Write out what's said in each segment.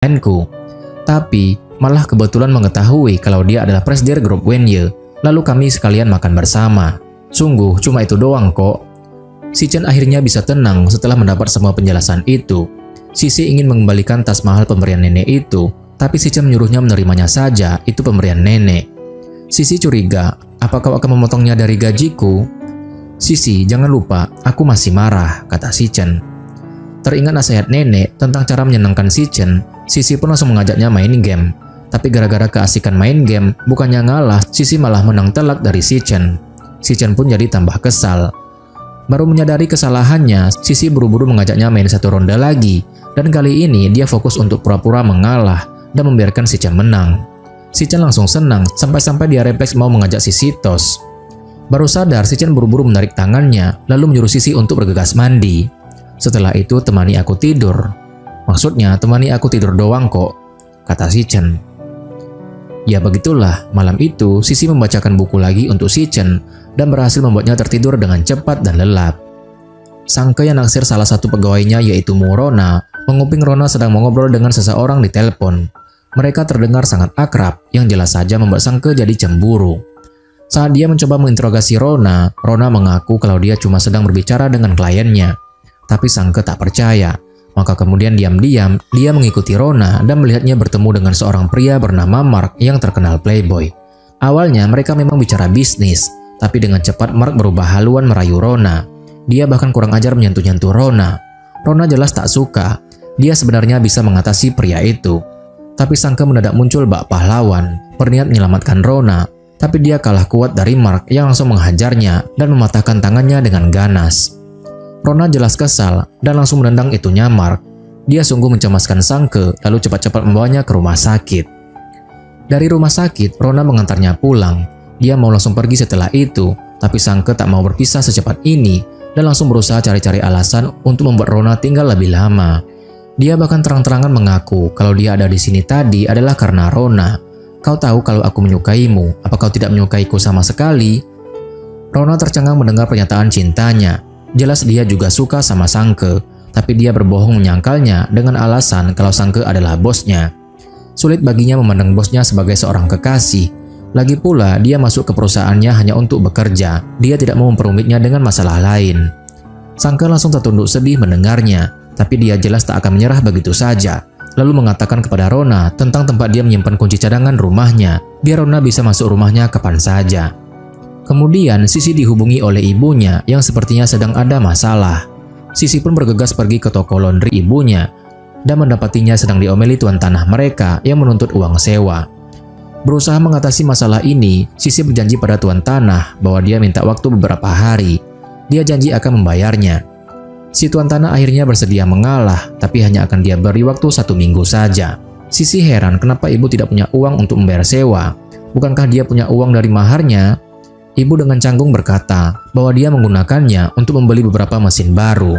ku. Tapi malah kebetulan mengetahui kalau dia adalah presiden grup Wenye. Lalu kami sekalian makan bersama. Sungguh cuma itu doang kok. Si Chen akhirnya bisa tenang setelah mendapat semua penjelasan itu. Sisi ingin mengembalikan tas mahal pemberian nenek itu, tapi si Chen menyuruhnya menerimanya saja, itu pemberian nenek. Sisi curiga, apa kau akan memotongnya dari gajiku? Sisi, jangan lupa, aku masih marah, kata si Chen. Teringat nasihat nenek tentang cara menyenangkan si Chen, Sisi pun langsung mengajaknya main game. Tapi gara-gara keasikan main game, bukannya ngalah, Sisi malah menang telak dari si Chen. Si Chen pun jadi tambah kesal. Baru menyadari kesalahannya, Sisi buru-buru mengajaknya main satu ronde lagi. Dan kali ini dia fokus untuk pura-pura mengalah dan membiarkan si Chen menang. Si Chen langsung senang sampai-sampai dia refleks mau mengajak Sisi tos. Baru sadar, si Chen buru-buru menarik tangannya lalu menyuruh Sisi untuk bergegas mandi. Setelah itu temani aku tidur. Maksudnya temani aku tidur doang kok, kata si Chen. Ya begitulah, malam itu Sisi membacakan buku lagi untuk si Chen dan berhasil membuatnya tertidur dengan cepat dan lelap. Sangka yang naksir salah satu pegawainya yaitu Mu Rona, menguping Rona sedang mengobrol dengan seseorang di telepon. Mereka terdengar sangat akrab, yang jelas saja membuat Sangke jadi cemburu. Saat dia mencoba menginterogasi Rona, Rona mengaku kalau dia cuma sedang berbicara dengan kliennya. Tapi Sangke tak percaya. Maka kemudian diam-diam, dia mengikuti Rona dan melihatnya bertemu dengan seorang pria bernama Mark yang terkenal playboy. Awalnya mereka memang bicara bisnis, tapi dengan cepat Mark berubah haluan merayu Rona. Dia bahkan kurang ajar menyentuh-nyentuh Rona. Rona jelas tak suka, dia sebenarnya bisa mengatasi pria itu. Tapi Sangke mendadak muncul bak pahlawan, berniat menyelamatkan Rona. Tapi dia kalah kuat dari Mark yang langsung menghajarnya dan mematahkan tangannya dengan ganas. Rona jelas kesal dan langsung menendang itunya Mark. Dia sungguh mencemaskan Sangke lalu cepat-cepat membawanya ke rumah sakit. Dari rumah sakit, Rona mengantarnya pulang. Dia mau langsung pergi setelah itu, tapi Sangke tak mau berpisah secepat ini dan langsung berusaha cari-cari alasan untuk membuat Rona tinggal lebih lama. Dia bahkan terang-terangan mengaku kalau dia ada di sini tadi adalah karena Rona. Kau tahu kalau aku menyukaimu, apa kau tidak menyukaiku sama sekali? Rona tercengang mendengar pernyataan cintanya. Jelas dia juga suka sama Sangke, tapi dia berbohong menyangkalnya dengan alasan kalau Sangke adalah bosnya. Sulit baginya memandang bosnya sebagai seorang kekasih. Lagi pula, dia masuk ke perusahaannya hanya untuk bekerja. Dia tidak mau memperumitnya dengan masalah lain. Sangke langsung tertunduk sedih mendengarnya, tapi dia jelas tak akan menyerah begitu saja. Lalu mengatakan kepada Rona tentang tempat dia menyimpan kunci cadangan rumahnya, biar Rona bisa masuk rumahnya kapan saja. Kemudian Sisi dihubungi oleh ibunya yang sepertinya sedang ada masalah. Sisi pun bergegas pergi ke toko laundry ibunya dan mendapatinya sedang diomeli tuan tanah mereka yang menuntut uang sewa. Berusaha mengatasi masalah ini, Sisi berjanji pada tuan tanah bahwa dia minta waktu beberapa hari. Dia janji akan membayarnya. Si tuan tanah akhirnya bersedia mengalah, tapi hanya akan dia beri waktu 1 minggu saja. Sisi heran kenapa ibu tidak punya uang untuk membayar sewa. Bukankah dia punya uang dari maharnya? Ibu dengan canggung berkata bahwa dia menggunakannya untuk membeli beberapa mesin baru.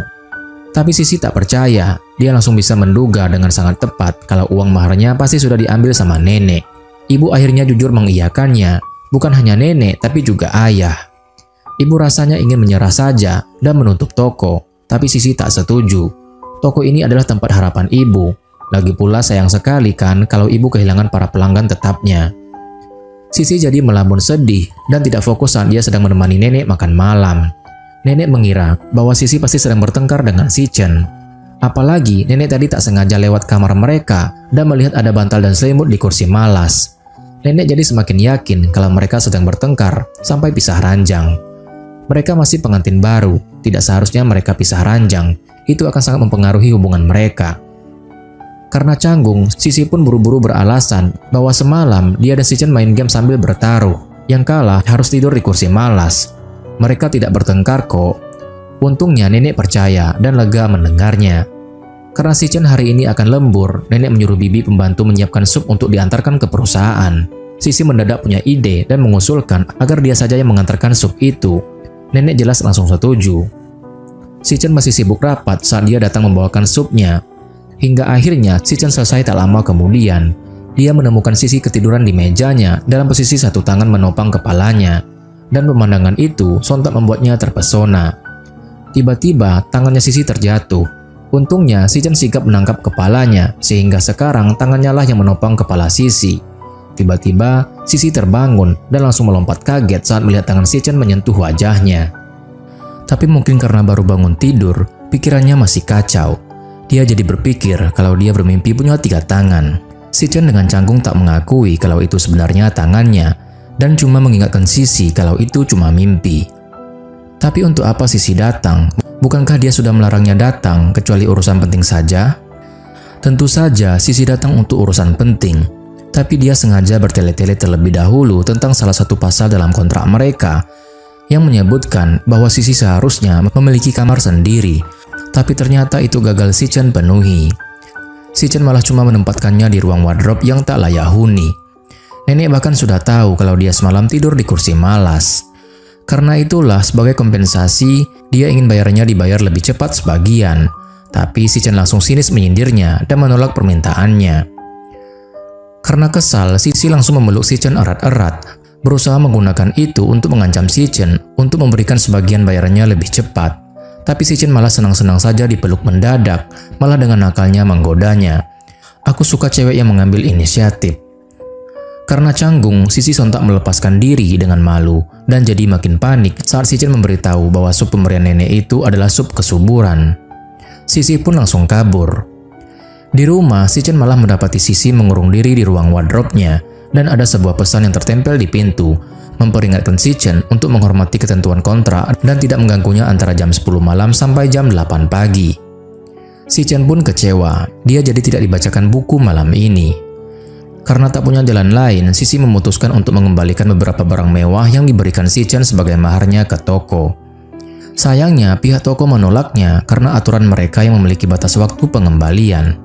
Tapi Sisi tak percaya, dia langsung bisa menduga dengan sangat tepat kalau uang maharnya pasti sudah diambil sama nenek. Ibu akhirnya jujur mengiyakannya, bukan hanya nenek tapi juga ayah. Ibu rasanya ingin menyerah saja dan menutup toko, tapi Sisi tak setuju. Toko ini adalah tempat harapan ibu. Lagi pula sayang sekali kan kalau ibu kehilangan para pelanggan tetapnya. Sisi jadi melamun sedih dan tidak fokus saat dia sedang menemani nenek makan malam. Nenek mengira bahwa Sisi pasti sedang bertengkar dengan si Chen. Apalagi nenek tadi tak sengaja lewat kamar mereka dan melihat ada bantal dan selimut di kursi malas. Nenek jadi semakin yakin kalau mereka sedang bertengkar sampai pisah ranjang. Mereka masih pengantin baru, tidak seharusnya mereka pisah ranjang. Itu akan sangat mempengaruhi hubungan mereka. Karena canggung, Sisi pun buru-buru beralasan bahwa semalam dia dan si Chen main game sambil bertaruh. Yang kalah harus tidur di kursi malas. Mereka tidak bertengkar kok. Untungnya nenek percaya dan lega mendengarnya. Karena si Chen hari ini akan lembur, nenek menyuruh bibi pembantu menyiapkan sup untuk diantarkan ke perusahaan. Sisi mendadak punya ide dan mengusulkan agar dia saja yang mengantarkan sup itu. Nenek jelas langsung setuju. Si Chen masih sibuk rapat saat dia datang membawakan supnya. Hingga akhirnya si Chen selesai tak lama kemudian. Dia menemukan Sisi ketiduran di mejanya dalam posisi satu tangan menopang kepalanya. Dan pemandangan itu sontak membuatnya terpesona. Tiba-tiba tangannya Sisi terjatuh. Untungnya Shichen sigap menangkap kepalanya, sehingga sekarang tangannya lah yang menopang kepala Sisi. Tiba-tiba Sisi terbangun dan langsung melompat kaget saat melihat tangan Shichen menyentuh wajahnya. Tapi mungkin karena baru bangun tidur, pikirannya masih kacau. Dia jadi berpikir kalau dia bermimpi punya 3 tangan. Shichen dengan canggung tak mengakui kalau itu sebenarnya tangannya, dan cuma mengingatkan Sisi kalau itu cuma mimpi. Tapi untuk apa Sisi datang? Bukankah dia sudah melarangnya datang kecuali urusan penting saja? Tentu saja Sisi datang untuk urusan penting, tapi dia sengaja bertele-tele terlebih dahulu tentang salah satu pasal dalam kontrak mereka yang menyebutkan bahwa Sisi seharusnya memiliki kamar sendiri, tapi ternyata itu gagal Shichen penuhi. Shichen malah cuma menempatkannya di ruang wardrobe yang tak layak huni. Nenek bahkan sudah tahu kalau dia semalam tidur di kursi malas. Karena itulah sebagai kompensasi, dia ingin bayarnya dibayar lebih cepat sebagian. Tapi Shichen langsung sinis menyindirnya dan menolak permintaannya. Karena kesal, Sisi langsung memeluk Shichen erat-erat, berusaha menggunakan itu untuk mengancam Shichen untuk memberikan sebagian bayarannya lebih cepat. Tapi Shichen malah senang-senang saja dipeluk mendadak, malah dengan nakalnya menggodanya. Aku suka cewek yang mengambil inisiatif. Karena canggung, Sisi sontak melepaskan diri dengan malu dan jadi makin panik saat Shichen memberitahu bahwa sup pemberian nenek itu adalah sup kesuburan. Sisi pun langsung kabur. Di rumah, Shichen malah mendapati Sisi mengurung diri di ruang wardrobe-nya dan ada sebuah pesan yang tertempel di pintu, memperingatkan Shichen untuk menghormati ketentuan kontrak dan tidak mengganggunya antara jam 10 malam sampai jam 8 pagi. Shichen pun kecewa, dia jadi tidak dibacakan buku malam ini. Karena tak punya jalan lain, Sisi memutuskan untuk mengembalikan beberapa barang mewah yang diberikan Shichen sebagai maharnya ke toko. Sayangnya, pihak toko menolaknya karena aturan mereka yang memiliki batas waktu pengembalian.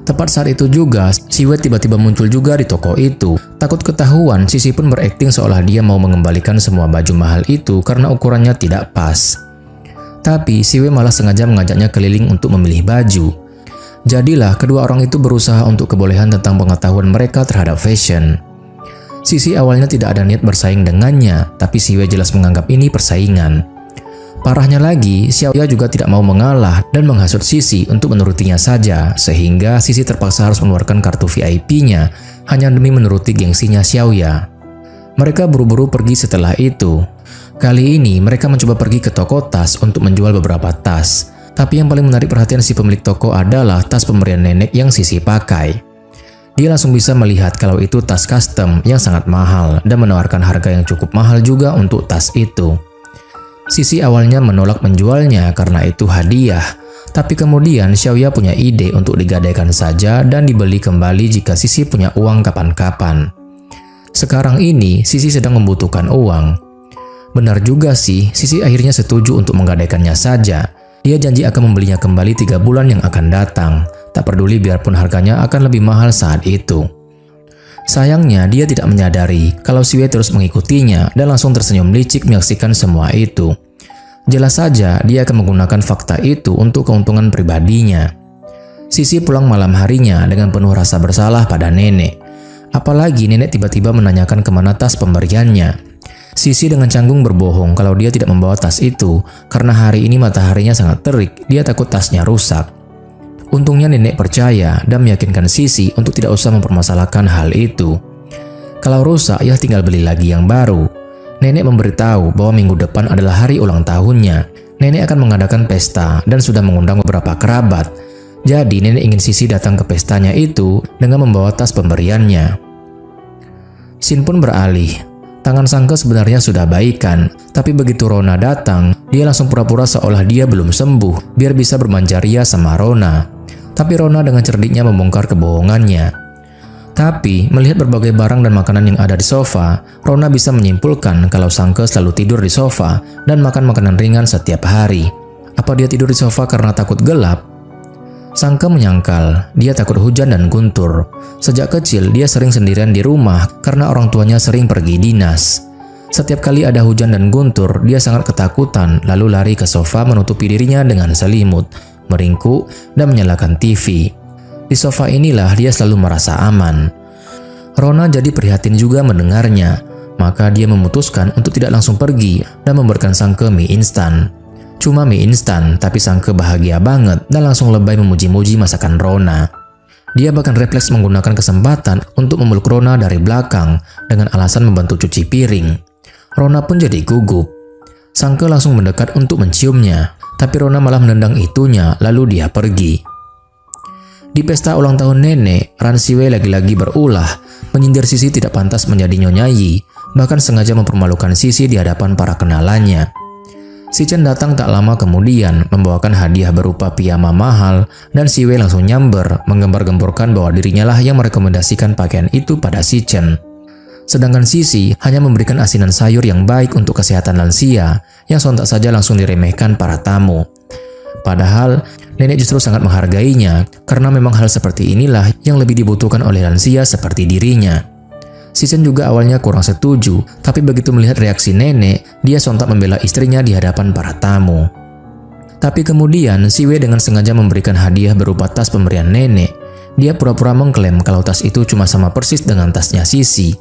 Tepat saat itu juga, si Wei tiba-tiba muncul juga di toko itu. Takut ketahuan, Sisi pun berakting seolah dia mau mengembalikan semua baju mahal itu karena ukurannya tidak pas. Tapi si Wei malah sengaja mengajaknya keliling untuk memilih baju. Jadilah kedua orang itu berusaha untuk kebolehan tentang pengetahuan mereka terhadap fashion. Sisi awalnya tidak ada niat bersaing dengannya, tapi si Wei jelas menganggap ini persaingan. Parahnya lagi, Xiaoya juga tidak mau mengalah dan menghasut Sisi untuk menurutinya saja, sehingga Sisi terpaksa harus mengeluarkan kartu VIP-nya hanya demi menuruti gengsinya Xiaoya. Mereka buru-buru pergi setelah itu. Kali ini mereka mencoba pergi ke toko tas untuk menjual beberapa tas. Tapi yang paling menarik perhatian si pemilik toko adalah tas pemberian nenek yang Sisi pakai. Dia langsung bisa melihat kalau itu tas custom yang sangat mahal dan menawarkan harga yang cukup mahal juga untuk tas itu. Sisi awalnya menolak menjualnya karena itu hadiah, tapi kemudian Xiaoya punya ide untuk digadaikan saja dan dibeli kembali jika Sisi punya uang kapan-kapan. Sekarang ini Sisi sedang membutuhkan uang. Benar juga sih, Sisi akhirnya setuju untuk menggadaikannya saja. Dia janji akan membelinya kembali 3 bulan yang akan datang, tak peduli biarpun harganya akan lebih mahal saat itu. Sayangnya dia tidak menyadari kalau si Wei terus mengikutinya dan langsung tersenyum licik menyaksikan semua itu. Jelas saja dia akan menggunakan fakta itu untuk keuntungan pribadinya. Sisi pulang malam harinya dengan penuh rasa bersalah pada nenek. Apalagi nenek tiba-tiba menanyakan kemana tas pemberiannya. Sisi dengan canggung berbohong kalau dia tidak membawa tas itu karena hari ini mataharinya sangat terik, dia takut tasnya rusak. Untungnya nenek percaya dan meyakinkan Sisi untuk tidak usah mempermasalahkan hal itu. Kalau rusak, ya tinggal beli lagi yang baru. Nenek memberitahu bahwa minggu depan adalah hari ulang tahunnya. Nenek akan mengadakan pesta dan sudah mengundang beberapa kerabat. Jadi nenek ingin Sisi datang ke pestanya itu dengan membawa tas pemberiannya. Scene pun beralih. Tangan Sangke sebenarnya sudah baikan, tapi begitu Rona datang, dia langsung pura-pura seolah dia belum sembuh biar bisa bermanja ria sama Rona. Tapi Rona dengan cerdiknya membongkar kebohongannya. Tapi, melihat berbagai barang dan makanan yang ada di sofa, Rona bisa menyimpulkan kalau Sangke selalu tidur di sofa dan makan makanan ringan setiap hari. Apa dia tidur di sofa karena takut gelap? Sangke menyangkal, dia takut hujan dan guntur. Sejak kecil, dia sering sendirian di rumah karena orang tuanya sering pergi dinas. Setiap kali ada hujan dan guntur, dia sangat ketakutan lalu lari ke sofa menutupi dirinya dengan selimut, meringkuk, dan menyalakan TV. Di sofa inilah dia selalu merasa aman. Rona jadi prihatin juga mendengarnya, maka dia memutuskan untuk tidak langsung pergi dan memberikan Sangke mie instan. Cuma mie instan, tapi Sangke bahagia banget dan langsung lebay memuji-muji masakan Rona. Dia bahkan refleks menggunakan kesempatan untuk memeluk Rona dari belakang dengan alasan membantu cuci piring. Rona pun jadi gugup. Sangke langsung mendekat untuk menciumnya, tapi Rona malah menendang itunya lalu dia pergi. Di pesta ulang tahun nenek, Ran Siwei lagi-lagi berulah menyindir Sisi tidak pantas menjadi Nyonya Yi, bahkan sengaja mempermalukan Sisi di hadapan para kenalannya. Si Chen datang tak lama kemudian membawakan hadiah berupa piyama mahal dan Si Wei langsung nyamber menggembar-gemborkan bahwa dirinya lah yang merekomendasikan pakaian itu pada si Chen. Sedangkan Sisi hanya memberikan asinan sayur yang baik untuk kesehatan lansia yang sontak saja langsung diremehkan para tamu. Padahal nenek justru sangat menghargainya karena memang hal seperti inilah yang lebih dibutuhkan oleh lansia seperti dirinya. Si Chen juga awalnya kurang setuju, tapi begitu melihat reaksi nenek, dia sontak membela istrinya di hadapan para tamu. Tapi kemudian Si Wei dengan sengaja memberikan hadiah berupa tas pemberian nenek. Dia pura-pura mengklaim kalau tas itu cuma sama persis dengan tasnya Sisi.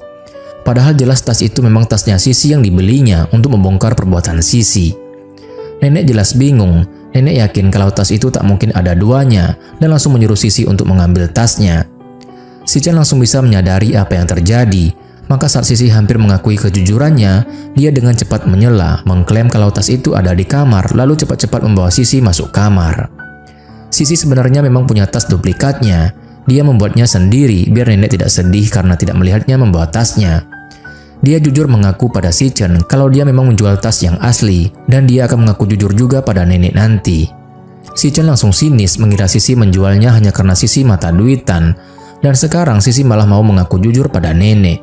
Padahal jelas tas itu memang tasnya Sisi yang dibelinya untuk membongkar perbuatan Sisi. Nenek jelas bingung. Nenek yakin kalau tas itu tak mungkin ada duanya dan langsung menyuruh Sisi untuk mengambil tasnya. Si Chen langsung bisa menyadari apa yang terjadi, maka saat Sisi hampir mengakui kejujurannya, dia dengan cepat menyela, mengklaim kalau tas itu ada di kamar, lalu cepat-cepat membawa Sisi masuk kamar. Sisi sebenarnya memang punya tas duplikatnya, dia membuatnya sendiri biar nenek tidak sedih karena tidak melihatnya membawa tasnya. Dia jujur mengaku pada si Chen kalau dia memang menjual tas yang asli, dan dia akan mengaku jujur juga pada nenek nanti. Si Chen langsung sinis mengira Sisi menjualnya hanya karena Sisi mata duitan, dan sekarang Sisi malah mau mengaku jujur pada nenek.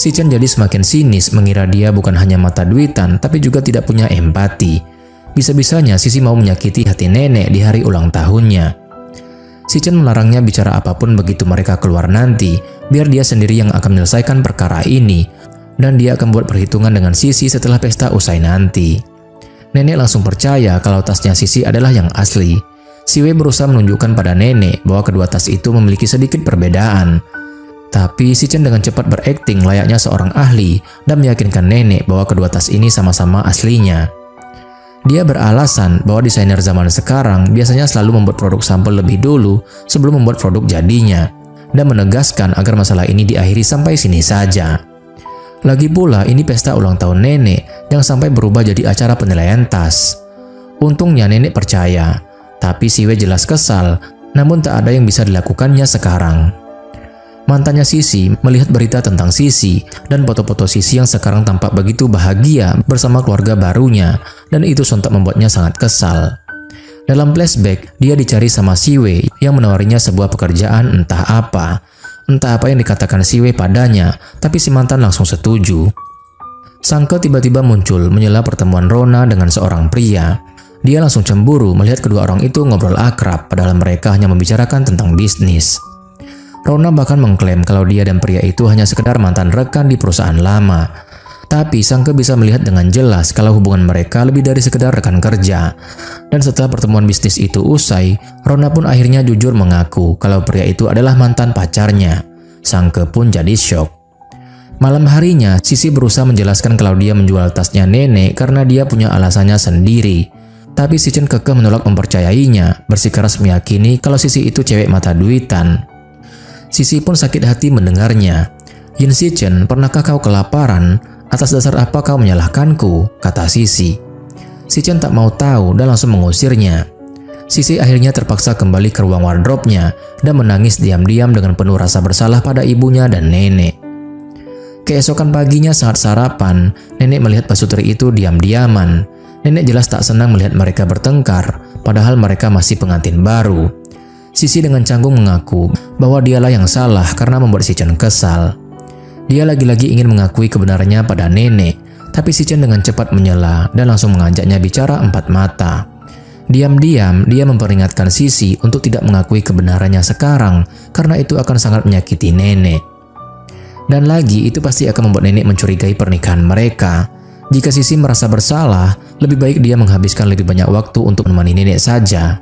Si Chen jadi semakin sinis mengira dia bukan hanya mata duitan tapi juga tidak punya empati. Bisa-bisanya Sisi mau menyakiti hati nenek di hari ulang tahunnya. Si Chen melarangnya bicara apapun begitu mereka keluar nanti, biar dia sendiri yang akan menyelesaikan perkara ini, dan dia akan buat perhitungan dengan Sisi setelah pesta usai nanti. Nenek langsung percaya kalau tasnya Sisi adalah yang asli. Si Wei berusaha menunjukkan pada nenek bahwa kedua tas itu memiliki sedikit perbedaan. Tapi si Chen dengan cepat berakting layaknya seorang ahli dan meyakinkan nenek bahwa kedua tas ini sama-sama aslinya. Dia beralasan bahwa desainer zaman sekarang biasanya selalu membuat produk sampel lebih dulu sebelum membuat produk jadinya, dan menegaskan agar masalah ini diakhiri sampai sini saja. Lagi pula ini pesta ulang tahun nenek yang sampai berubah jadi acara penilaian tas. Untungnya nenek percaya. Tapi Si Wei jelas kesal, namun tak ada yang bisa dilakukannya sekarang. Mantannya Sisi melihat berita tentang Sisi dan foto-foto Sisi yang sekarang tampak begitu bahagia bersama keluarga barunya, dan itu sontak membuatnya sangat kesal. Dalam flashback, dia dicari sama Si Wei yang menawarinya sebuah pekerjaan entah apa yang dikatakan Si Wei padanya, tapi si mantan langsung setuju. Sangke tiba-tiba muncul menyela pertemuan Rona dengan seorang pria. Dia langsung cemburu melihat kedua orang itu ngobrol akrab padahal mereka hanya membicarakan tentang bisnis. Rona bahkan mengklaim kalau dia dan pria itu hanya sekedar mantan rekan di perusahaan lama. Tapi Sangke bisa melihat dengan jelas kalau hubungan mereka lebih dari sekedar rekan kerja. Dan setelah pertemuan bisnis itu usai, Rona pun akhirnya jujur mengaku kalau pria itu adalah mantan pacarnya. Sangke pun jadi syok. Malam harinya, Sisi berusaha menjelaskan kalau dia menjual tasnya nenek karena dia punya alasannya sendiri. Tapi si Chen kekeh menolak mempercayainya, bersikeras meyakini kalau Sisi itu cewek mata duitan. Sisi pun sakit hati mendengarnya. "Yin Si Chen, pernahkah kau kelaparan? Atas dasar apa kau menyalahkanku?" kata Sisi. Si Chen tak mau tahu dan langsung mengusirnya. Sisi akhirnya terpaksa kembali ke ruang wardrobe-nya dan menangis diam-diam dengan penuh rasa bersalah pada ibunya dan nenek. Keesokan paginya saat sarapan, nenek melihat pasutri itu diam-diaman. Nenek jelas tak senang melihat mereka bertengkar, padahal mereka masih pengantin baru. Sisi dengan canggung mengaku bahwa dialah yang salah karena membuat si Chen kesal. Dia lagi-lagi ingin mengakui kebenarannya pada nenek, tapi si Chen dengan cepat menyela dan langsung mengajaknya bicara empat mata. Diam-diam, dia memperingatkan Sisi untuk tidak mengakui kebenarannya sekarang karena itu akan sangat menyakiti nenek. Dan lagi, itu pasti akan membuat nenek mencurigai pernikahan mereka. Jika Sisi merasa bersalah, lebih baik dia menghabiskan lebih banyak waktu untuk menemani nenek saja.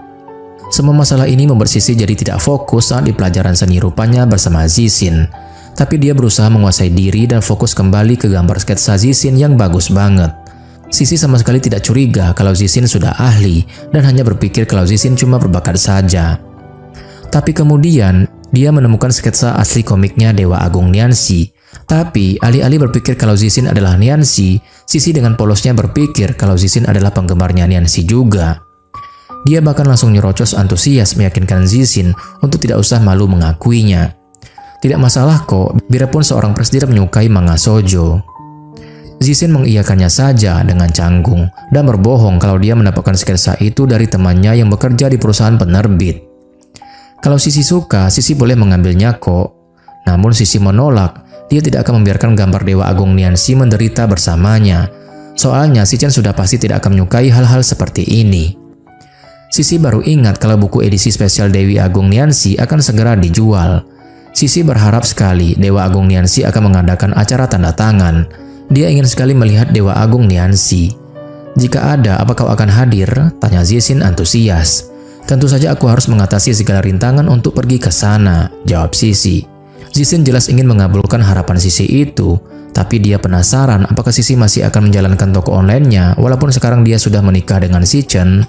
Semua masalah ini membuat Sisi jadi tidak fokus saat di pelajaran seni rupanya bersama Zixin. Tapi dia berusaha menguasai diri dan fokus kembali ke gambar sketsa Zixin yang bagus banget. Sisi sama sekali tidak curiga kalau Zixin sudah ahli dan hanya berpikir kalau Zixin cuma berbakat saja. Tapi kemudian, dia menemukan sketsa asli komiknya Dewa Agung Nianxi. Tapi, alih-alih berpikir kalau Zixin adalah Nianxi, Sisi dengan polosnya berpikir kalau Zixin adalah penggemarnya Nianxi juga. Dia bahkan langsung nyerocos antusias meyakinkan Zixin untuk tidak usah malu mengakuinya. Tidak masalah kok, biarpun seorang presdir menyukai manga shoujo. Zixin mengiyakannya saja dengan canggung dan berbohong kalau dia mendapatkan sketsa itu dari temannya yang bekerja di perusahaan penerbit. Kalau Sisi suka, Sisi boleh mengambilnya kok. Namun Sisi menolak, dia tidak akan membiarkan gambar Dewa Agung Nianxi menderita bersamanya. Soalnya Shichen sudah pasti tidak akan menyukai hal-hal seperti ini. Sisi baru ingat kalau buku edisi spesial Dewi Agung Nianxi akan segera dijual. Sisi berharap sekali Dewa Agung Nianxi akan mengadakan acara tanda tangan. Dia ingin sekali melihat Dewa Agung Nianxi. Jika ada, apa kau akan hadir? Tanya Zixin antusias. Tentu saja aku harus mengatasi segala rintangan untuk pergi ke sana, jawab Sisi. Zixin jelas ingin mengabulkan harapan Sisi itu, tapi dia penasaran apakah Sisi masih akan menjalankan toko online-nya walaupun sekarang dia sudah menikah dengan Shichen.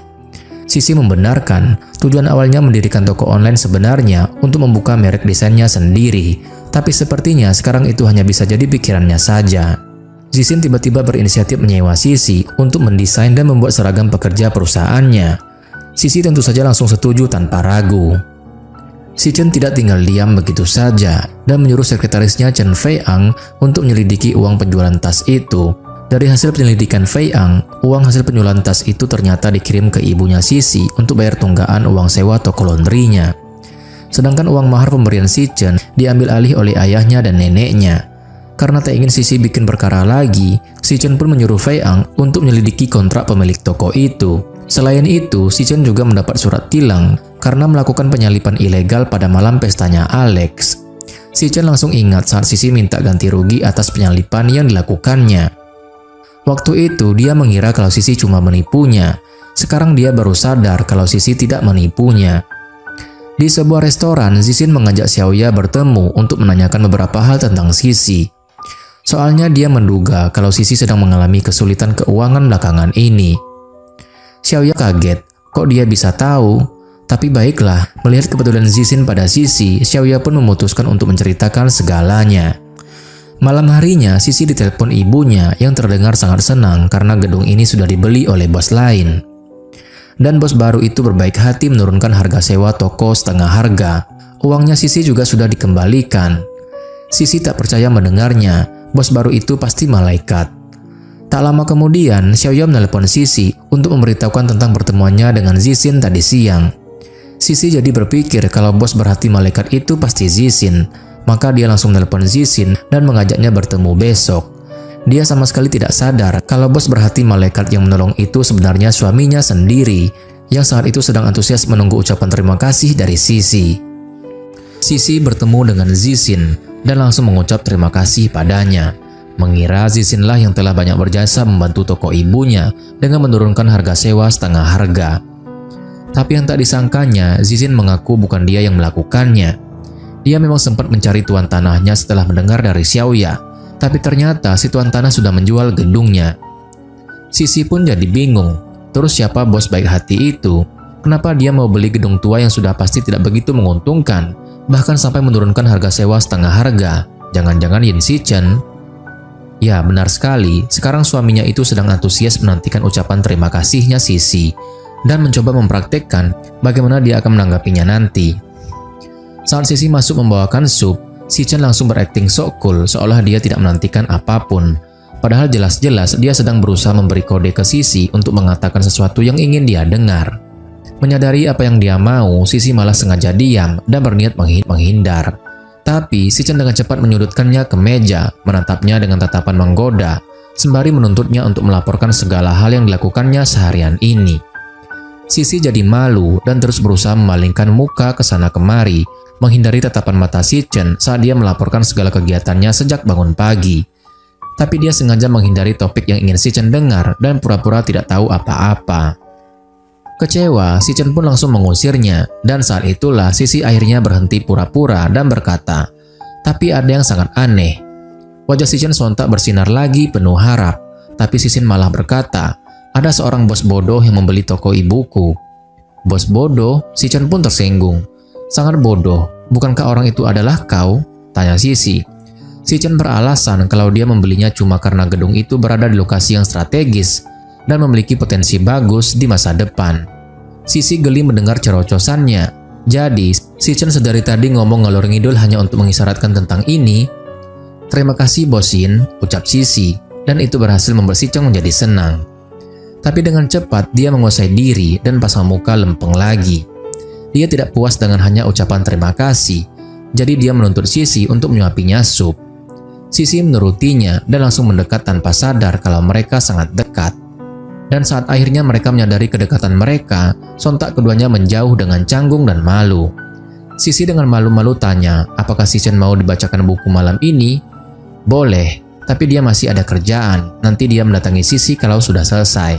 Sisi membenarkan, tujuan awalnya mendirikan toko online sebenarnya untuk membuka merek desainnya sendiri, tapi sepertinya sekarang itu hanya bisa jadi pikirannya saja. Zixin tiba-tiba berinisiatif menyewa Sisi untuk mendesain dan membuat seragam pekerja perusahaannya. Sisi tentu saja langsung setuju tanpa ragu. Shichen tidak tinggal diam begitu saja dan menyuruh sekretarisnya Chen Feiang untuk menyelidiki uang penjualan tas itu. Dari hasil penyelidikan Feiang, uang hasil penjualan tas itu ternyata dikirim ke ibunya Sisi untuk bayar tunggaan uang sewa toko laundrynya. Sedangkan uang mahar pemberian Shichen diambil alih oleh ayahnya dan neneknya. Karena tak ingin Sisi bikin perkara lagi, Shichen pun menyuruh Feiang untuk menyelidiki kontrak pemilik toko itu. Selain itu, Shichen juga mendapat surat tilang karena melakukan penyalipan ilegal pada malam pestanya Alex. Shichen langsung ingat saat Sisi minta ganti rugi atas penyalipan yang dilakukannya. Waktu itu, dia mengira kalau Sisi cuma menipunya. Sekarang dia baru sadar kalau Sisi tidak menipunya. Di sebuah restoran, Zixin mengajak Xiaoya bertemu untuk menanyakan beberapa hal tentang Sisi. Soalnya dia menduga kalau Sisi sedang mengalami kesulitan keuangan belakangan ini. Xiaoya kaget, kok dia bisa tahu? Tapi baiklah, melihat kepedulian Zixin pada Sisi, Xiaoya pun memutuskan untuk menceritakan segalanya. Malam harinya, Sisi ditelepon ibunya yang terdengar sangat senang karena gedung ini sudah dibeli oleh bos lain. Dan bos baru itu berbaik hati menurunkan harga sewa toko setengah harga. Uangnya Sisi juga sudah dikembalikan. Sisi tak percaya mendengarnya. Bos baru itu pasti malaikat. Tak lama kemudian, Xiaoya menelepon Sisi untuk memberitahukan tentang pertemuannya dengan Zixin tadi siang. Sisi jadi berpikir kalau bos berhati malaikat itu pasti Zixin, maka dia langsung menelepon Zixin dan mengajaknya bertemu besok. Dia sama sekali tidak sadar kalau bos berhati malaikat yang menolong itu sebenarnya suaminya sendiri, yang saat itu sedang antusias menunggu ucapan terima kasih dari Sisi. Sisi bertemu dengan Zixin dan langsung mengucap terima kasih padanya. Mengira Zixin lah yang telah banyak berjasa membantu toko ibunya dengan menurunkan harga sewa setengah harga. Tapi yang tak disangkanya, Zixin mengaku bukan dia yang melakukannya. Dia memang sempat mencari tuan tanahnya setelah mendengar dari Xiaoya, tapi ternyata si tuan tanah sudah menjual gedungnya. Sisi pun jadi bingung, terus siapa bos baik hati itu? Kenapa dia mau beli gedung tua yang sudah pasti tidak begitu menguntungkan? Bahkan sampai menurunkan harga sewa setengah harga. Jangan-jangan Yin Shichen? Ya, benar sekali. Sekarang suaminya itu sedang antusias menantikan ucapan terima kasihnya Sisi dan mencoba mempraktekkan bagaimana dia akan menanggapinya nanti. Saat Sisi masuk membawakan sup, Shichen langsung berakting sok cool seolah dia tidak menantikan apapun. Padahal jelas-jelas dia sedang berusaha memberi kode ke Sisi untuk mengatakan sesuatu yang ingin dia dengar. Menyadari apa yang dia mau, Sisi malah sengaja diam dan berniat menghindar. Tapi Shichen dengan cepat menyudutkannya ke meja, menatapnya dengan tatapan menggoda, sembari menuntutnya untuk melaporkan segala hal yang dilakukannya seharian ini. Sisi jadi malu dan terus berusaha memalingkan muka ke sana kemari, menghindari tatapan mata Shichen saat dia melaporkan segala kegiatannya sejak bangun pagi. Tapi dia sengaja menghindari topik yang ingin Shichen dengar dan pura-pura tidak tahu apa-apa. Kecewa, Shichen pun langsung mengusirnya, dan saat itulah Sisi akhirnya berhenti pura-pura dan berkata, "Tapi ada yang sangat aneh." Wajah Shichen sontak bersinar lagi penuh harap, tapi Sisin malah berkata, ada seorang bos bodoh yang membeli toko ibuku. Bos bodoh? Shichen pun tersinggung. Sangat bodoh, bukankah orang itu adalah kau? Tanya Sisi. Shichen beralasan kalau dia membelinya cuma karena gedung itu berada di lokasi yang strategis dan memiliki potensi bagus di masa depan. Sisi geli mendengar cerocosannya. Jadi, Shichen sedari tadi ngomong ngalor ngidul hanya untuk mengisyaratkan tentang ini. Terima kasih Bosin, ucap Sisi, dan itu berhasil membuat Shichen menjadi senang. Tapi dengan cepat dia menguasai diri dan pasang muka lempeng lagi. Dia tidak puas dengan hanya ucapan terima kasih, jadi dia menuntut Sisi untuk menyuapinya sup. Sisi menurutinya dan langsung mendekat tanpa sadar kalau mereka sangat dekat. Dan saat akhirnya mereka menyadari kedekatan mereka, sontak keduanya menjauh dengan canggung dan malu. Sisi dengan malu-malu tanya, apakah Shichen mau dibacakan buku malam ini? Boleh, tapi dia masih ada kerjaan, nanti dia mendatangi Sisi kalau sudah selesai.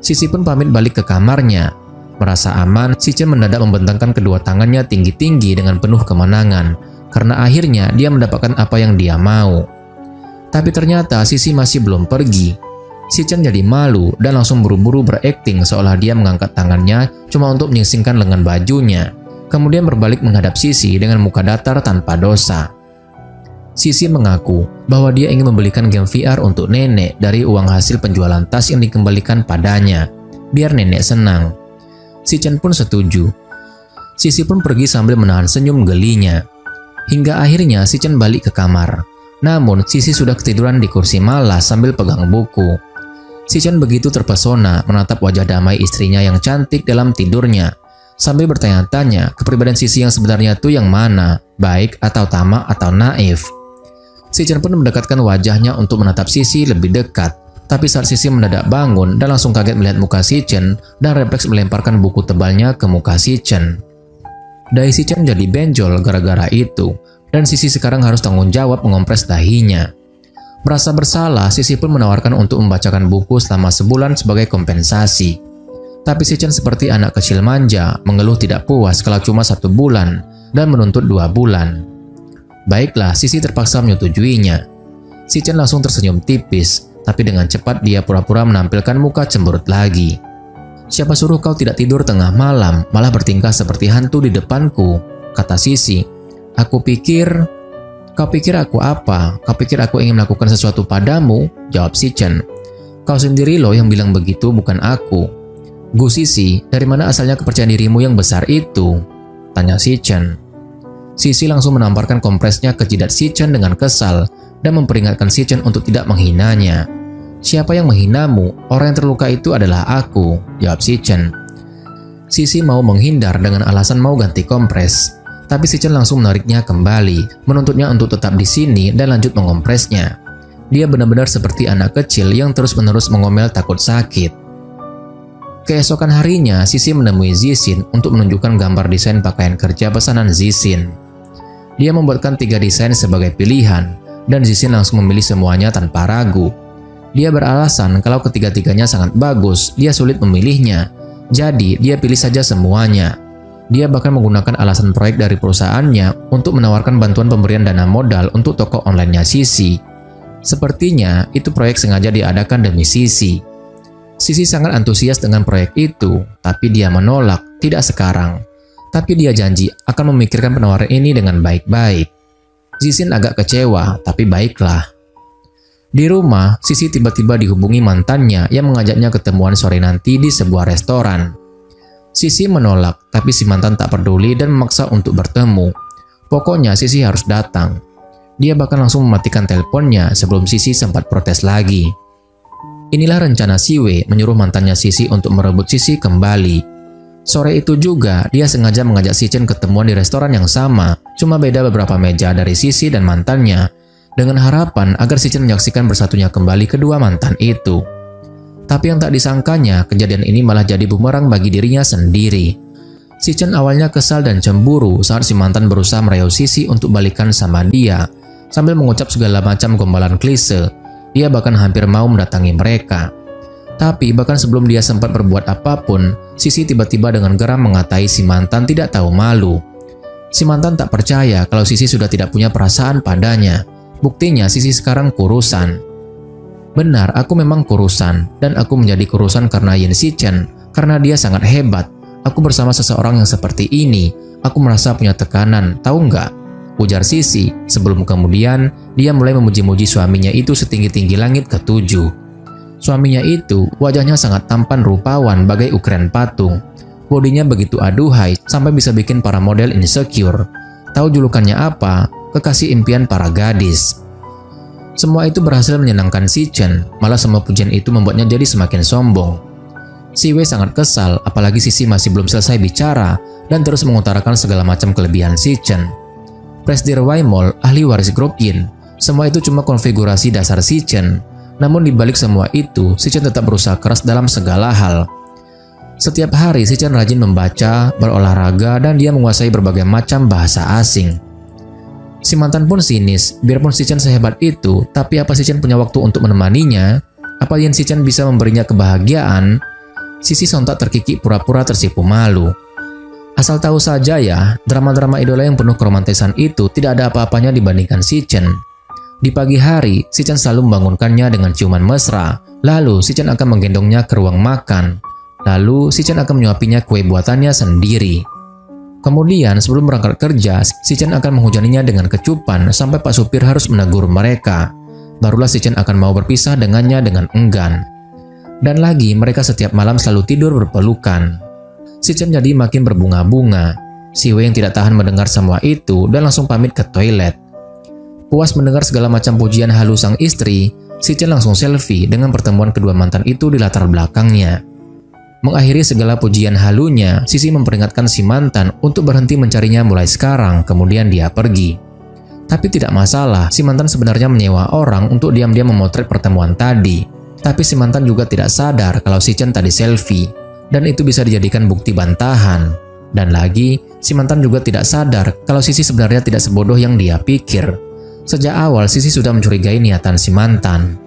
Sisi pun pamit balik ke kamarnya. Merasa aman, Shichen mendadak membentangkan kedua tangannya tinggi-tinggi dengan penuh kemenangan, karena akhirnya dia mendapatkan apa yang dia mau. Tapi ternyata Sisi masih belum pergi. Shichen jadi malu dan langsung buru-buru berakting seolah dia mengangkat tangannya cuma untuk menyingsingkan lengan bajunya, kemudian berbalik menghadap Sisi dengan muka datar tanpa dosa. Sisi mengaku bahwa dia ingin membelikan game VR untuk nenek dari uang hasil penjualan tas yang dikembalikan padanya, biar nenek senang. Shichen pun setuju. Sisi pun pergi sambil menahan senyum gelinya. Hingga akhirnya Shichen balik ke kamar. Namun Sisi sudah ketiduran di kursi malas sambil pegang buku. Shichen begitu terpesona menatap wajah damai istrinya yang cantik dalam tidurnya, sambil bertanya-tanya kepribadian Sisi yang sebenarnya itu yang mana, baik atau tamak atau naif. Shichen pun mendekatkan wajahnya untuk menatap Sisi lebih dekat, tapi saat Sisi mendadak bangun dan langsung kaget melihat muka Shichen dan refleks melemparkan buku tebalnya ke muka Shichen. Dahi Shichen jadi benjol gara-gara itu, dan Sisi sekarang harus tanggung jawab mengompres dahinya. Merasa bersalah, Sisi pun menawarkan untuk membacakan buku selama sebulan sebagai kompensasi. Tapi Shichen seperti anak kecil manja, mengeluh tidak puas kalau cuma 1 bulan dan menuntut 2 bulan. Baiklah, Sisi terpaksa menyetujuinya. Shichen langsung tersenyum tipis, tapi dengan cepat dia pura-pura menampilkan muka cemberut lagi. Siapa suruh kau tidak tidur tengah malam, malah bertingkah seperti hantu di depanku, kata Sisi. Kau pikir aku apa? Kau pikir aku ingin melakukan sesuatu padamu? Jawab Shichen. Kau sendiri loh yang bilang begitu, bukan aku. Gu Sisi, dari mana asalnya kepercayaan dirimu yang besar itu? Tanya Shichen. Sisi langsung menamparkan kompresnya ke jidat Shichen dengan kesal dan memperingatkan Shichen untuk tidak menghinanya. Siapa yang menghinamu? Orang yang terluka itu adalah aku, jawab Shichen. Sisi mau menghindar dengan alasan mau ganti kompres, tapi Shichen langsung menariknya kembali, menuntutnya untuk tetap di sini dan lanjut mengompresnya. Dia benar-benar seperti anak kecil yang terus-menerus mengomel takut sakit. Keesokan harinya, Sisi menemui Zixin untuk menunjukkan gambar desain pakaian kerja pesanan Zixin. Dia membuatkan 3 desain sebagai pilihan, dan Zixin langsung memilih semuanya tanpa ragu. Dia beralasan kalau ketiga-tiganya sangat bagus, dia sulit memilihnya. Jadi, dia pilih saja semuanya. Dia bahkan menggunakan alasan proyek dari perusahaannya untuk menawarkan bantuan pemberian dana modal untuk toko online-nya Sisi. Sepertinya, itu proyek sengaja diadakan demi Sisi. Sisi sangat antusias dengan proyek itu, tapi dia menolak, tidak sekarang. Tapi dia janji akan memikirkan penawaran ini dengan baik-baik. Zixin agak kecewa, tapi baiklah. Di rumah, Sisi tiba-tiba dihubungi mantannya yang mengajaknya ketemuan sore nanti di sebuah restoran. Sisi menolak, tapi si mantan tak peduli dan memaksa untuk bertemu. Pokoknya Sisi harus datang. Dia bahkan langsung mematikan teleponnya sebelum Sisi sempat protes lagi. Inilah rencana Siwei menyuruh mantannya Sisi untuk merebut Sisi kembali. Sore itu juga, dia sengaja mengajak Shichen ketemuan di restoran yang sama, cuma beda beberapa meja dari Sisi dan mantannya, dengan harapan agar Shichen menyaksikan bersatunya kembali kedua mantan itu. Tapi yang tak disangkanya, kejadian ini malah jadi bumerang bagi dirinya sendiri. Shichen awalnya kesal dan cemburu saat si mantan berusaha merayu Sisi untuk balikan sama dia, sambil mengucap segala macam gombalan klise. Dia bahkan hampir mau mendatangi mereka. Tapi bahkan sebelum dia sempat berbuat apapun, Sisi tiba-tiba dengan geram mengatai si mantan tidak tahu malu. Si mantan tak percaya kalau Sisi sudah tidak punya perasaan padanya. Buktinya Sisi sekarang kurusan. Benar, aku memang kurusan, dan aku menjadi kurusan karena Yin Shichen, karena dia sangat hebat. Aku bersama seseorang yang seperti ini, aku merasa punya tekanan, tahu nggak? Ujar Sisi, sebelum kemudian dia mulai memuji-muji suaminya itu setinggi-tinggi langit ketujuh. Suaminya itu wajahnya sangat tampan rupawan bagai ukiran patung. Bodinya begitu aduhai sampai bisa bikin para model insecure. Tahu julukannya apa? Kekasih impian para gadis. Semua itu berhasil menyenangkan Shichen, malah semua pujian itu membuatnya jadi semakin sombong. Si Wei sangat kesal, apalagi Sisi masih belum selesai bicara dan terus mengutarakan segala macam kelebihan Shichen. Presidir Waimol, ahli waris grup Yin, semua itu cuma konfigurasi dasar Shichen. Namun dibalik semua itu, Shichen tetap berusaha keras dalam segala hal. Setiap hari Shichen rajin membaca, berolahraga, dan dia menguasai berbagai macam bahasa asing. Si mantan pun sinis, biarpun Shichen sehebat itu, tapi apa Shichen punya waktu untuk menemaninya? Apa Yin Shichen bisa memberinya kebahagiaan? Sisi sontak terkikik pura-pura tersipu malu. Asal tahu saja ya, drama-drama idola yang penuh keromantisan itu tidak ada apa-apanya dibandingkan Shichen. Di pagi hari, Shichen selalu membangunkannya dengan ciuman mesra, lalu Shichen akan menggendongnya ke ruang makan, lalu Shichen akan menyuapinya kue buatannya sendiri. Kemudian sebelum berangkat kerja, Shichen akan menghujaninya dengan kecupan sampai Pak Supir harus menegur mereka. Barulah Shichen akan mau berpisah dengannya dengan enggan. Dan lagi mereka setiap malam selalu tidur berpelukan. Shichen jadi makin berbunga-bunga. Si Wei yang tidak tahan mendengar semua itu dan langsung pamit ke toilet. Puas mendengar segala macam pujian halu sang istri, Shichen langsung selfie dengan pertemuan kedua mantan itu di latar belakangnya. Mengakhiri segala pujian halunya, Sisi memperingatkan si mantan untuk berhenti mencarinya mulai sekarang, kemudian dia pergi. Tapi tidak masalah, si mantan sebenarnya menyewa orang untuk diam-diam memotret pertemuan tadi. Tapi si mantan juga tidak sadar kalau Shichen tadi selfie. Dan itu bisa dijadikan bukti bantahan. Dan lagi, si mantan juga tidak sadar kalau Sisi sebenarnya tidak sebodoh yang dia pikir. Sejak awal, Sisi sudah mencurigai niatan si mantan.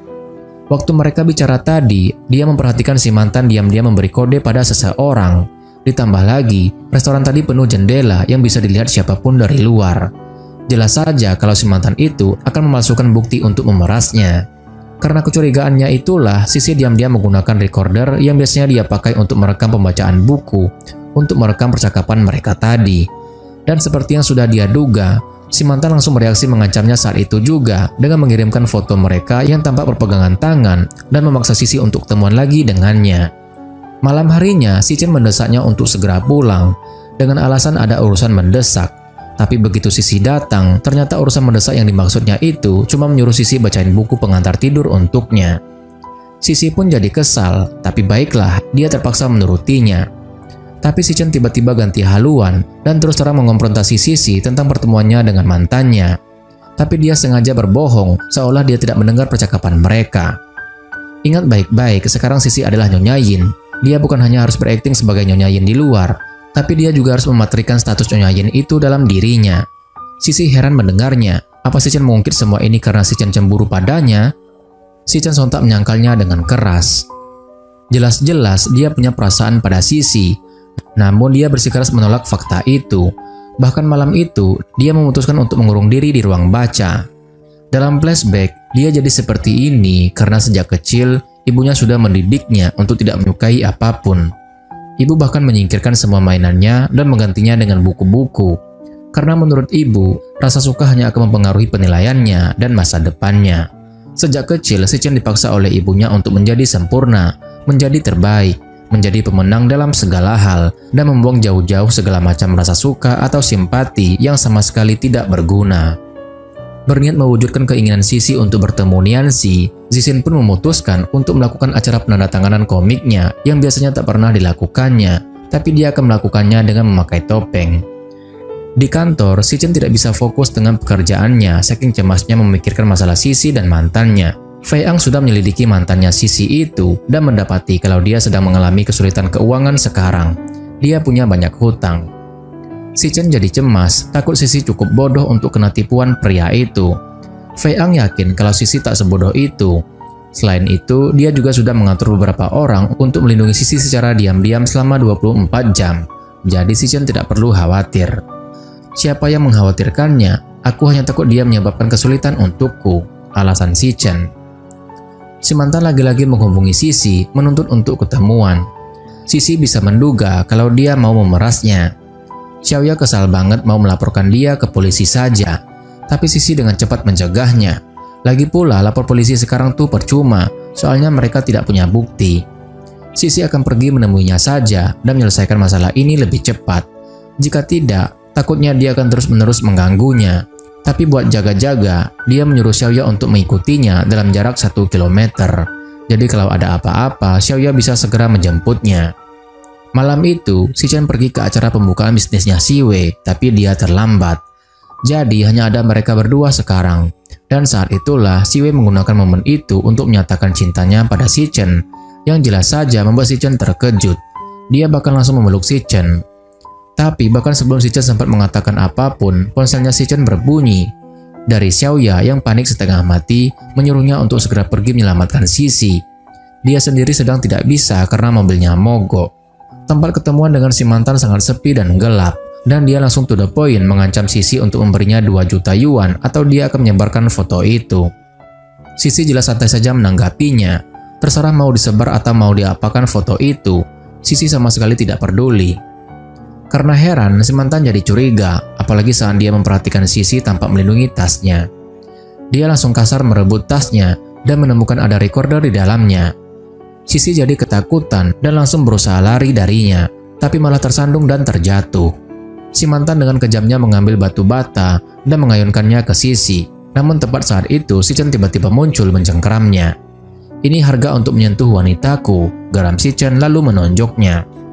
Waktu mereka bicara tadi, dia memperhatikan si mantan diam-diam memberi kode pada seseorang. Ditambah lagi, restoran tadi penuh jendela yang bisa dilihat siapapun dari luar. Jelas saja kalau si mantan itu akan memalsukan bukti untuk memerasnya. Karena kecurigaannya itulah, Sisi diam-diam menggunakan recorder yang biasanya dia pakai untuk merekam pembacaan buku, untuk merekam percakapan mereka tadi. Dan seperti yang sudah dia duga, si mantan langsung bereaksi mengancamnya saat itu juga dengan mengirimkan foto mereka yang tampak berpegangan tangan dan memaksa Sisi untuk ketemuan lagi dengannya. Malam harinya, Shichen mendesaknya untuk segera pulang dengan alasan ada urusan mendesak. Tapi begitu Sisi datang, ternyata urusan mendesak yang dimaksudnya itu cuma menyuruh Sisi bacain buku pengantar tidur untuknya. Sisi pun jadi kesal, tapi baiklah, dia terpaksa menurutinya. Tapi Shichen tiba-tiba ganti haluan dan terus terang mengonfrontasi Sisi tentang pertemuannya dengan mantannya. Tapi dia sengaja berbohong, seolah dia tidak mendengar percakapan mereka. Ingat baik-baik, sekarang Sisi adalah Nyonya Yin. Dia bukan hanya harus berakting sebagai Nyonya Yin di luar, tapi dia juga harus mematrikan status Nyonya Yin itu dalam dirinya. Sisi heran mendengarnya. Apa Shichen mengungkit semua ini karena Shichen cemburu padanya? Shichen sontak menyangkalnya dengan keras. Jelas-jelas dia punya perasaan pada Sisi. Namun dia bersikeras menolak fakta itu. Bahkan malam itu, dia memutuskan untuk mengurung diri di ruang baca. Dalam flashback, dia jadi seperti ini karena sejak kecil, ibunya sudah mendidiknya untuk tidak menyukai apapun. Ibu bahkan menyingkirkan semua mainannya dan menggantinya dengan buku-buku. Karena menurut ibu, rasa suka hanya akan mempengaruhi penilaiannya dan masa depannya. Sejak kecil, Shichen dipaksa oleh ibunya untuk menjadi sempurna, menjadi terbaik, menjadi pemenang dalam segala hal, dan membuang jauh-jauh segala macam rasa suka atau simpati yang sama sekali tidak berguna. Berniat mewujudkan keinginan Sisi untuk bertemu Nianxi, Zixin pun memutuskan untuk melakukan acara penandatanganan komiknya yang biasanya tak pernah dilakukannya, tapi dia akan melakukannya dengan memakai topeng. Di kantor, Shichen tidak bisa fokus dengan pekerjaannya saking cemasnya memikirkan masalah Sisi dan mantannya. Fei Ang sudah menyelidiki mantannya Sisi itu dan mendapati kalau dia sedang mengalami kesulitan keuangan sekarang. Dia punya banyak hutang. Shichen jadi cemas, takut Sisi cukup bodoh untuk kena tipuan pria itu. Fei Ang yakin kalau Sisi tak sebodoh itu. Selain itu, dia juga sudah mengatur beberapa orang untuk melindungi Sisi secara diam-diam selama 24 jam. Jadi Shichen tidak perlu khawatir. Siapa yang mengkhawatirkannya? Aku hanya takut dia menyebabkan kesulitan untukku, alasan Shichen. Si mantan lagi-lagi menghubungi Sisi menuntut untuk ketemuan. Sisi bisa menduga kalau dia mau memerasnya. Xiaoya kesal banget mau melaporkan dia ke polisi saja, tapi Sisi dengan cepat mencegahnya. Lagi pula lapor polisi sekarang tuh percuma, soalnya mereka tidak punya bukti. Sisi akan pergi menemuinya saja dan menyelesaikan masalah ini lebih cepat. Jika tidak, takutnya dia akan terus-menerus mengganggunya. Tapi buat jaga-jaga, dia menyuruh Xiaoya untuk mengikutinya dalam jarak 1 kilometer. Jadi kalau ada apa-apa, Xiaoya bisa segera menjemputnya. Malam itu, Si Chen pergi ke acara pembukaan bisnisnya Si Wei, tapi dia terlambat. Jadi hanya ada mereka berdua sekarang. Dan saat itulah Si Wei menggunakan momen itu untuk menyatakan cintanya pada Si Chen, yang jelas saja membuat Si Chen terkejut. Dia bahkan langsung memeluk Si Chen. Tapi bahkan sebelum Si Chen sempat mengatakan apapun, ponselnya Si Chen berbunyi. Dari Xiaoya yang panik setengah mati menyuruhnya untuk segera pergi menyelamatkan Sisi. Dia sendiri sedang tidak bisa karena mobilnya mogok. Tempat ketemuan dengan si mantan sangat sepi dan gelap, dan dia langsung to the point mengancam Sisi untuk memberinya 2 juta yuan atau dia akan menyebarkan foto itu. Sisi jelas santai saja menanggapinya. Terserah mau disebar atau mau diapakan foto itu, Sisi sama sekali tidak peduli. Karena heran, si mantan jadi curiga, apalagi saat dia memperhatikan Sisi tanpa melindungi tasnya. Dia langsung kasar merebut tasnya dan menemukan ada recorder di dalamnya. Sisi jadi ketakutan dan langsung berusaha lari darinya, tapi malah tersandung dan terjatuh. Si mantan dengan kejamnya mengambil batu bata dan mengayunkannya ke Sisi. Namun tepat saat itu, Si Chen tiba-tiba muncul mencengkeramnya. "Ini harga untuk menyentuh wanitaku," geram Si Chen lalu menonjoknya.